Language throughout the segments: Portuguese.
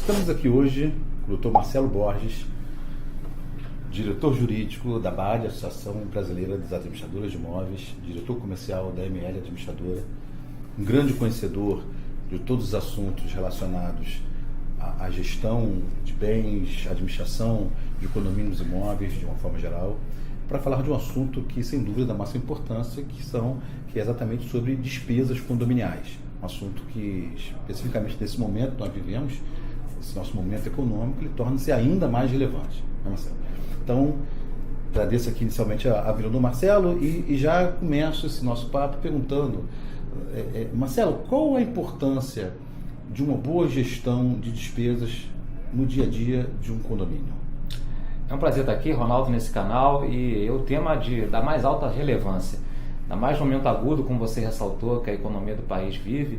Estamos aqui hoje com o Dr. Marcelo Borges, diretor jurídico da BAD, Associação Brasileira das Administradoras de Imóveis, diretor comercial da ML Administradora, um grande conhecedor de todos os assuntos relacionados à gestão de bens, administração de condomínios imóveis de uma forma geral, para falar de um assunto que, sem dúvida, é da máxima importância, que é exatamente sobre despesas condominiais. Um assunto que, especificamente nesse momento que nós vivemos, esse nosso momento econômico, ele torna-se ainda mais relevante, né, Marcelo? Então, agradeço aqui inicialmente a vinda do Marcelo e já começo esse nosso papo perguntando, Marcelo, qual a importância de uma boa gestão de despesas no dia a dia de um condomínio? É um prazer estar aqui, Ronaldo, nesse canal, e o tema da mais alta relevância, ainda mais no momento agudo, como você ressaltou, que a economia do país vive,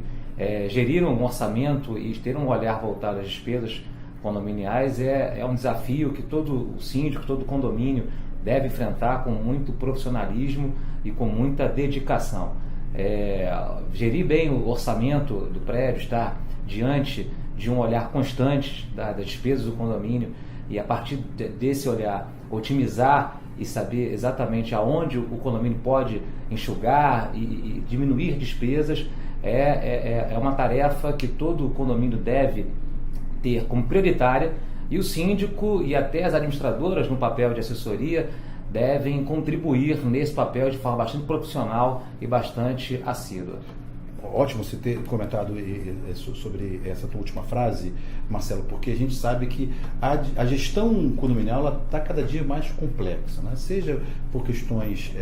gerir um orçamento e ter um olhar voltado às despesas condominiais é um desafio que todo síndico, todo condomínio deve enfrentar com muito profissionalismo e com muita dedicação. Gerir bem o orçamento do prédio, estar diante de um olhar constante das despesas do condomínio e, a partir desse olhar, otimizar e saber exatamente aonde o condomínio pode enxugar e diminuir despesas é uma tarefa que todo condomínio deve ter como prioritária, e o síndico e até as administradoras no papel de assessoria devem contribuir nesse papel de forma bastante profissional e bastante assídua. Ótimo você ter comentado sobre essa tua última frase, Marcelo, porque a gente sabe que a gestão condominial está cada dia mais complexa, né? Seja por questões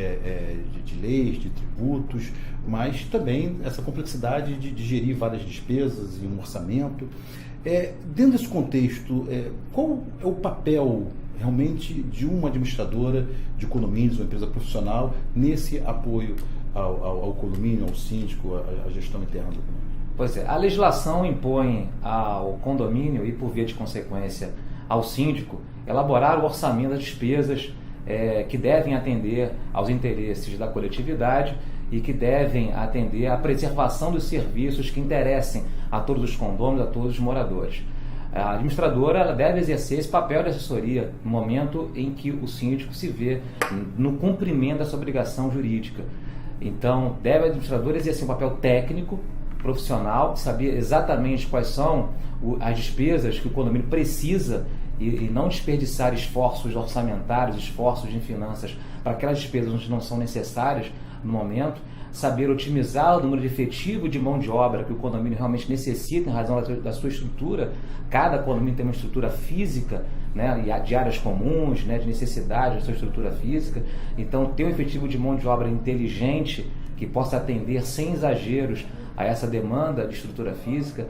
de leis, de tributos, mas também essa complexidade de gerir várias despesas e um orçamento. Dentro desse contexto, qual é o papel realmente de uma administradora de condomínios, uma empresa profissional, nesse apoio ao condomínio, ao síndico, à gestão interna do condomínio? Pois é, a legislação impõe ao condomínio e, por via de consequência, ao síndico, elaborar o orçamento das despesas que devem atender aos interesses da coletividade e que devem atender à preservação dos serviços que interessem a todos os condôminos, a todos os moradores. A administradora ela deve exercer esse papel de assessoria no momento em que o síndico se vê no cumprimento dessa obrigação jurídica. Então, deve a administradora exercer um papel técnico, profissional, saber exatamente quais são as despesas que o condomínio precisa e não desperdiçar esforços orçamentários, esforços de finanças para aquelas despesas que não são necessárias no momento, saber otimizar o número de efetivo de mão de obra que o condomínio realmente necessita em razão da sua estrutura. Cada condomínio tem uma estrutura física, né, de áreas comuns, né, de necessidade da sua estrutura física. Então, ter um efetivo de mão de obra inteligente que possa atender sem exageros a essa demanda de estrutura física,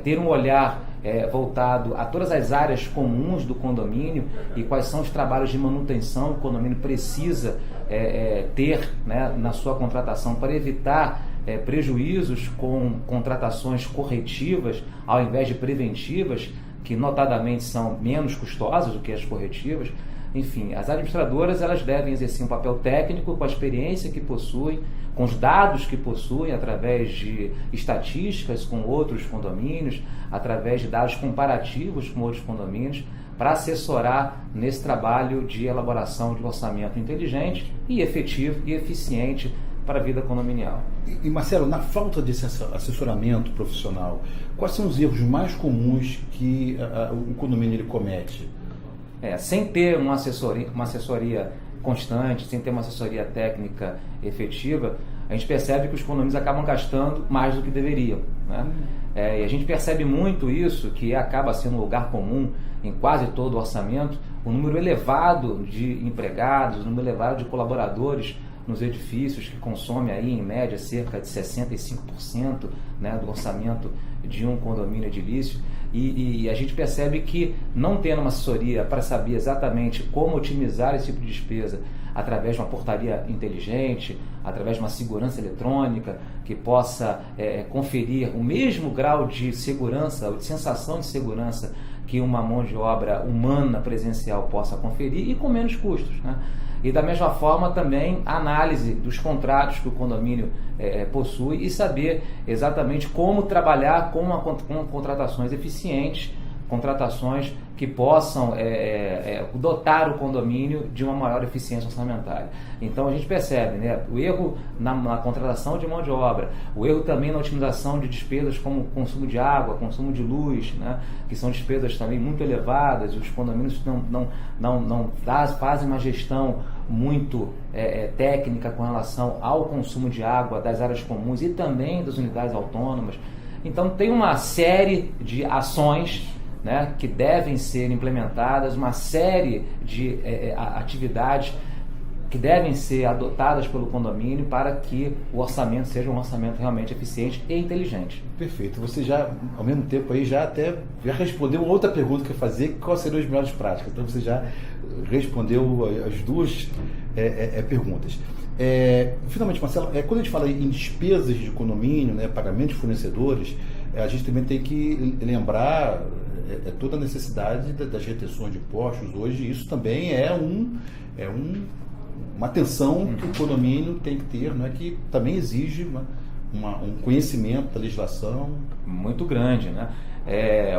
ter um olhar voltado a todas as áreas comuns do condomínio e quais são os trabalhos de manutenção que o condomínio precisa ter, né, na sua contratação para evitar prejuízos com contratações corretivas ao invés de preventivas, que notadamente são menos custosas do que as corretivas. Enfim, as administradoras elas devem exercer um papel técnico com a experiência que possuem, com os dados que possuem, através de estatísticas com outros condomínios, através de dados comparativos com outros condomínios, para assessorar nesse trabalho de elaboração de um orçamento inteligente e efetivo e eficiente para a vida condominial. E Marcelo, na falta desse assessoramento profissional, quais são os erros mais comuns que o condomínio ele comete? Sem ter uma assessoria constante, sem ter uma assessoria técnica efetiva, a gente percebe que os condomínios acabam gastando mais do que deveriam, né? E a gente percebe muito isso, que acaba sendo um lugar comum em quase todo o orçamento, o número elevado de empregados, o número elevado de colaboradores nos edifícios, que consome aí em média cerca de 65%, né, do orçamento de um condomínio edilício, e a gente percebe que, não tendo uma assessoria para saber exatamente como otimizar esse tipo de despesa através de uma portaria inteligente, através de uma segurança eletrônica que possa conferir o mesmo grau de segurança, ou de sensação de segurança que uma mão de obra humana presencial possa conferir, e com menos custos, né? E da mesma forma também a análise dos contratos que o condomínio possui e saber exatamente como trabalhar com contratações eficientes contratações que possam dotar o condomínio de uma maior eficiência orçamentária. Então a gente percebe, né, o erro na contratação de mão de obra, o erro também na otimização de despesas como consumo de água, consumo de luz, né, que são despesas também muito elevadas, e os condomínios não fazem uma gestão muito técnica com relação ao consumo de água das áreas comuns e também das unidades autônomas. Então tem uma série de ações, né, que devem ser implementadas, uma série de atividades que devem ser adotadas pelo condomínio para que o orçamento seja um orçamento realmente eficiente e inteligente. Perfeito. Você já, ao mesmo tempo, aí já respondeu uma outra pergunta que eu fazia, quais seriam as melhores práticas. Então você já respondeu as duas perguntas. Finalmente, Marcelo, quando a gente fala em despesas de condomínio, né, pagamentos de fornecedores, a gente também tem que lembrar toda a necessidade das retenções de impostos. Hoje isso também é uma atenção que o condomínio tem que ter, não é, que também exige um conhecimento da legislação muito grande, né?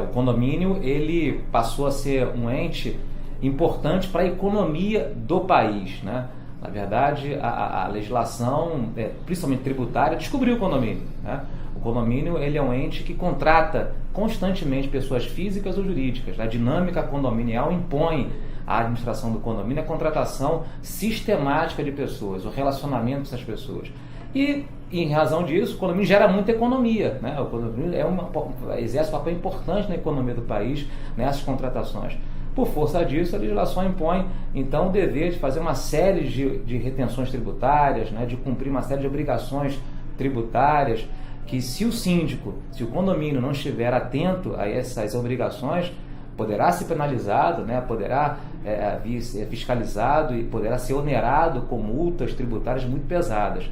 O condomínio ele passou a ser um ente importante para a economia do país, né? Na verdade, a legislação, principalmente tributária, descobriu o condomínio, né? O condomínio ele é um ente que contrata constantemente pessoas físicas ou jurídicas. A dinâmica condominial impõe à administração do condomínio a contratação sistemática de pessoas, o relacionamento dessas pessoas. E, em razão disso, o condomínio gera muita economia, né? O condomínio exerce um papel importante na economia do país nessas contratações. Por força disso, a legislação impõe, então, o dever de fazer uma série de retenções tributárias, né? De cumprir uma série de obrigações tributárias, que se o condomínio não estiver atento a essas obrigações, poderá ser penalizado, né? Poderá ser fiscalizado e poderá ser onerado com multas tributárias muito pesadas.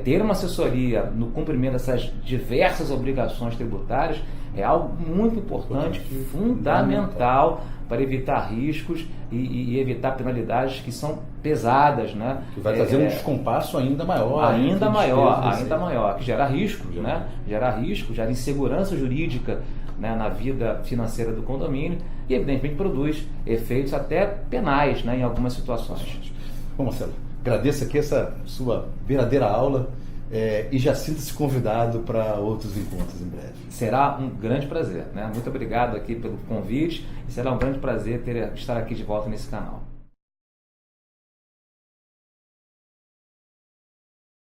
Ter uma assessoria no cumprimento dessas diversas obrigações tributárias é algo muito importante, fundamental para evitar riscos e evitar penalidades que são pesadas, né? Que vai trazer um descompasso ainda maior. Ainda maior, que gera risco, né? Gera insegurança jurídica, né, na vida financeira do condomínio e, evidentemente, produz efeitos até penais, né, em algumas situações. Bom, Marcelo, agradeço aqui essa sua verdadeira aula e já sinta-se convidado para outros encontros em breve. Será um grande prazer, né? Muito obrigado aqui pelo convite e será um grande prazer estar aqui de volta nesse canal.